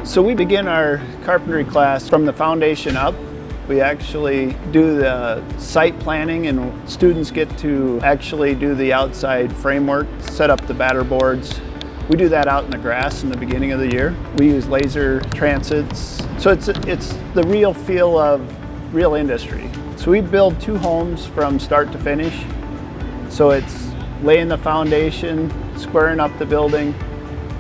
So we begin our carpentry class from the foundation up. We actually do the site planning, and students get to actually do the outside framework, set up the batter boards. We do that out in the grass in the beginning of the year. We use laser transits. So it's the real feel of real industry. So we build 2 homes from start to finish. So it's laying the foundation, squaring up the building,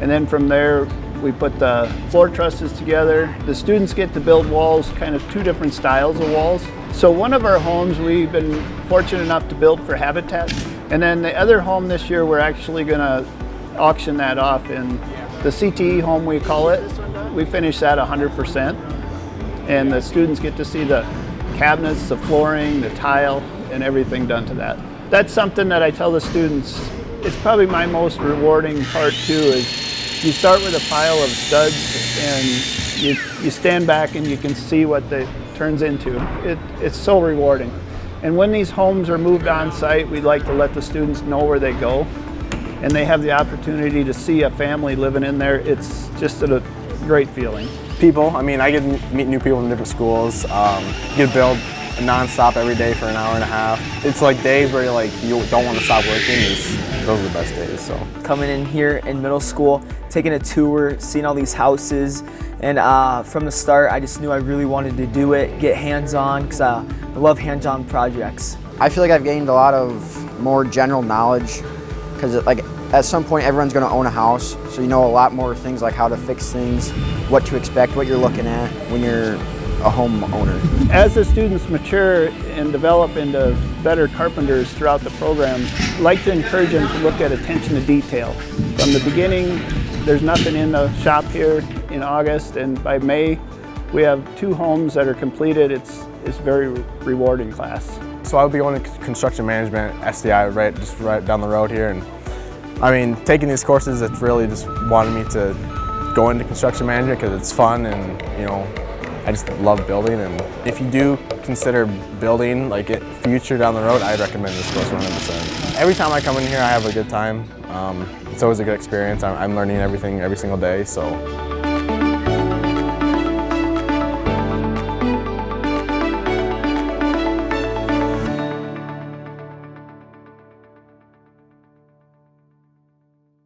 and then from there we put the floor trusses together. The students get to build walls, kind of 2 different styles of walls. So one of our homes we've been fortunate enough to build for Habitat. And then the other home this year we're actually gonna auction that off in the CTE home, we call it. We finish that 100%. And the students get to see the cabinets, the flooring, the tile, and everything done to that. That's something that I tell the students, it's probably my most rewarding part too, is you start with a pile of studs and you stand back and you can see what it turns into. It's so rewarding. And when these homes are moved on site, we'd like to let the students know where they go, and they have the opportunity to see a family living in there. It's just a great feeling. People, I mean, I get to meet new people in different schools, get to build non-stop every day for an hour and a half. It's like days where you don't want to stop working. Those are the best days. So coming in here in middle school, taking a tour, seeing all these houses, and from the start I just knew I really wanted to do it, get hands-on, because I love hands-on projects. I feel like I've gained a lot of more general knowledge, because at some point everyone's going to own a house, so you know a lot more things like how to fix things, what to expect, what you're looking at when you're a homeowner. As the students mature and develop into better carpenters throughout the program, I'd like to encourage them to look at attention to detail. From the beginning, there's nothing in the shop here in August, and by May, we have 2 homes that are completed. It's very rewarding class. So I'll be going to construction management, SDI, right down the road here. And I mean, taking these courses, it's really just wanted me to go into construction management because it's fun, and I just love building. And if you do consider building future down the road, I'd recommend this course 100%. Every time I come in here, I have a good time. It's always a good experience. I'm learning everything every single day. So